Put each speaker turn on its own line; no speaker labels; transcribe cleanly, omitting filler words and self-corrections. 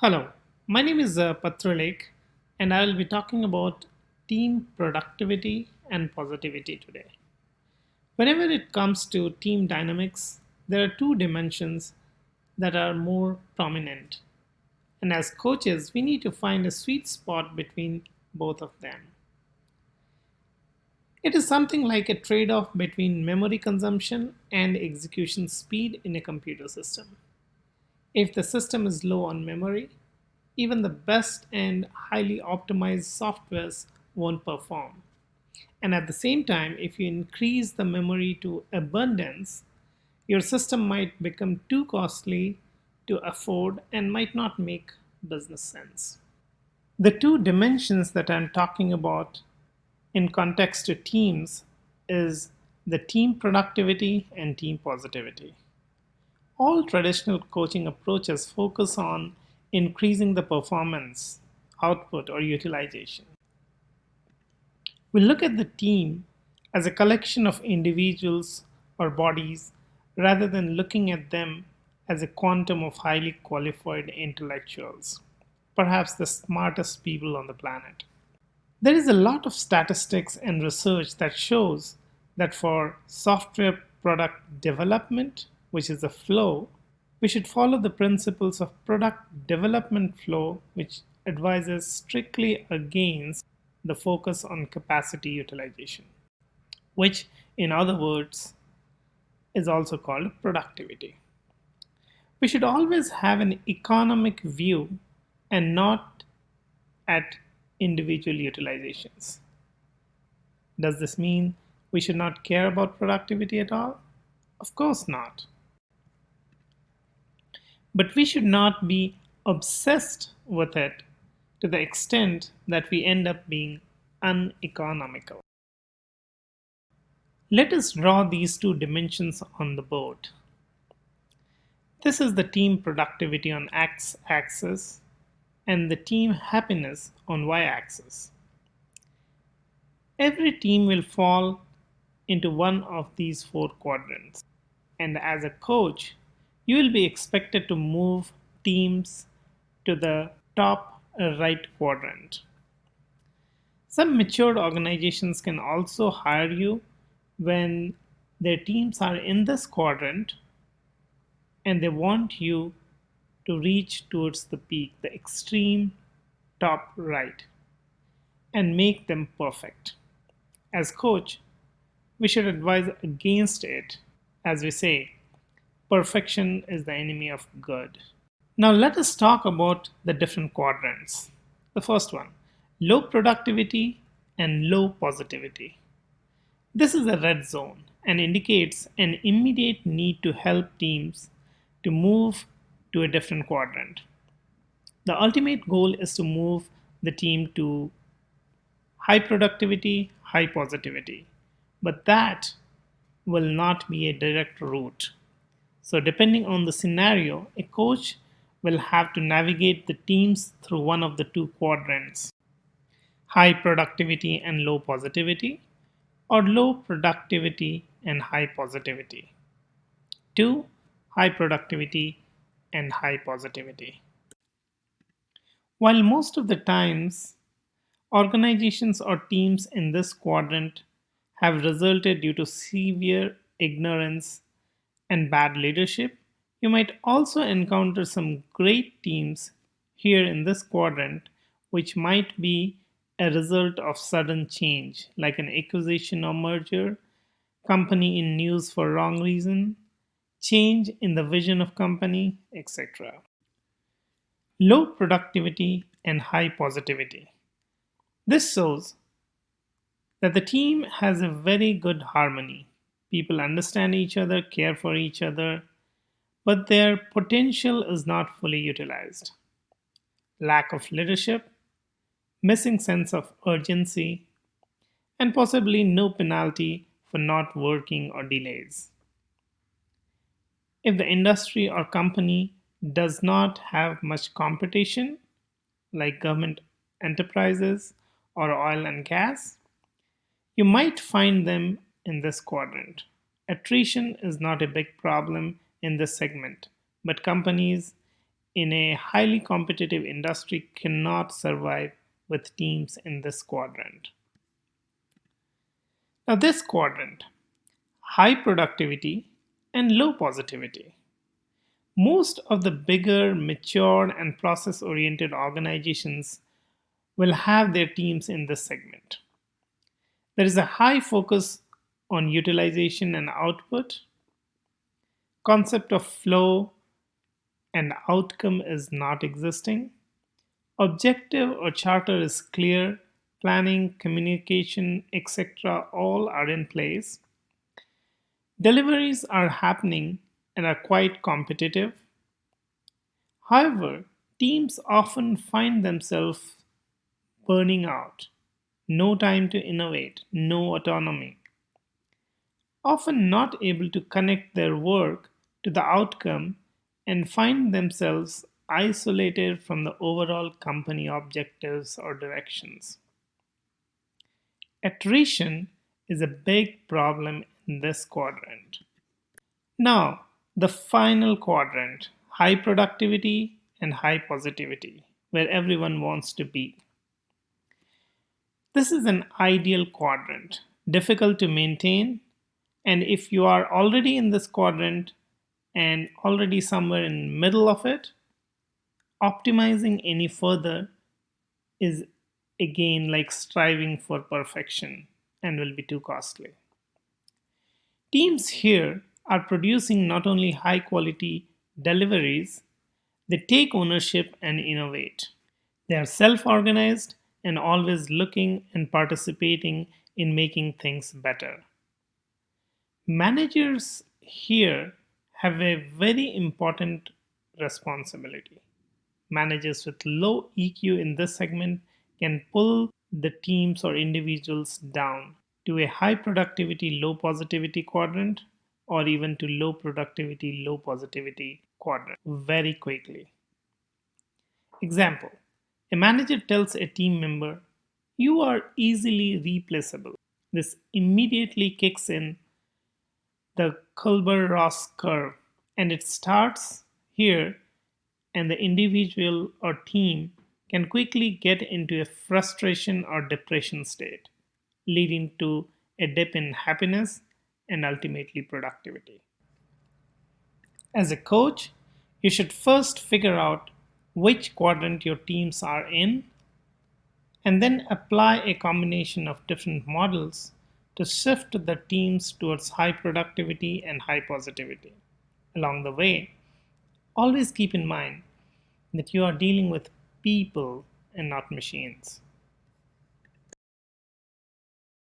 Hello, my name is Patralek, and I will be talking about team productivity and positivity today. Whenever it comes to team dynamics, there are two dimensions that are more prominent, and as coaches, we need to find a sweet spot between both of them. It is something like a trade off between memory consumption and execution speed in a computer system. If the system is low on memory, even the best and highly optimized softwares won't perform. And at the same time, if you increase the memory to abundance, your system might become too costly to afford and might not make business sense. The two dimensions that I'm talking about in context to teams is the team productivity and team positivity. All traditional coaching approaches focus on increasing the performance, output, or utilization. We look at the team as a collection of individuals or bodies rather than looking at them as a quantum of highly qualified intellectuals, perhaps the smartest people on the planet. There is a lot of statistics and research that shows that for software product development, which is a flow, we should follow the principles of product development flow, which advises strictly against the focus on capacity utilization, which, in other words, is also called productivity. We should always have an economic view and not at individual utilizations. Does this mean we should not care about productivity at all? Of course not. But we should not be obsessed with it to the extent that we end up being uneconomical. Let us draw these two dimensions on the board. This is the team productivity on X axis and the team happiness on Y axis. Every team will fall into one of these four quadrants. And as a coach, you will be expected to move teams to the top right quadrant. Some matured organizations can also hire you when their teams are in this quadrant and they want you to reach towards the peak, the extreme top right, and make them perfect. As coach, we should advise against it, as we say, perfection is the enemy of good. Now let us talk about the different quadrants. The first one, low productivity and low positivity. This is a red zone and indicates an immediate need to help teams to move to a different quadrant. The ultimate goal is to move the team to high productivity, high positivity. But that will not be a direct route. So, depending on the scenario, a coach will have to navigate the teams through one of the two quadrants, high productivity and low positivity, or low productivity and high positivity. Two, high productivity and high positivity. While most of the times organizations or teams in this quadrant have resulted due to severe ignorance and bad leadership, you might also encounter some great teams here in this quadrant, which might be a result of sudden change, like an acquisition or merger, company in news for wrong reason, change in the vision of company, etc. Low productivity and high positivity. This shows that the team has a very good harmony. People understand each other, care for each other, but their potential is not fully utilized. Lack of leadership, missing sense of urgency, and possibly no penalty for not working or delays. If the industry or company does not have much competition, like government enterprises or oil and gas, you might find them in this quadrant. Attrition is not a big problem in this segment, but companies in a highly competitive industry cannot survive with teams in this quadrant. Now, this quadrant, high productivity and low positivity. Most of the bigger, mature, and process oriented organizations will have their teams in this segment. There is a high focus on utilization and output. Concept of flow and outcome is not existing. Objective or charter is clear. Planning, communication, etc. all are in place. Deliveries are happening and are quite competitive. However, teams often find themselves burning out. No time to innovate, no autonomy. Often not able to connect their work to the outcome and find themselves isolated from the overall company objectives or directions. Attrition is a big problem in this quadrant. Now, the final quadrant, high productivity and high positivity, where everyone wants to be. This is an ideal quadrant, difficult to maintain, and if you are already in this quadrant and already somewhere in the middle of it, optimizing any further is again like striving for perfection and will be too costly. Teams here are producing not only high quality deliveries, they take ownership and innovate. They are self organized and always looking and participating in making things better. Managers here have a very important responsibility. Managers with low EQ in this segment can pull the teams or individuals down to a high productivity, low positivity quadrant or even to low productivity, low positivity quadrant very quickly. Example: a manager tells a team member, "You are easily replaceable." This immediately kicks in the Kühlberg-Ross curve, and it starts here, and the individual or team can quickly get into a frustration or depression state, leading to a dip in happiness and ultimately productivity. As a coach, you should first figure out which quadrant your teams are in and then apply a combination of different models to shift the teams towards high productivity and high positivity. Along the way, always keep in mind that you are dealing with people and not machines.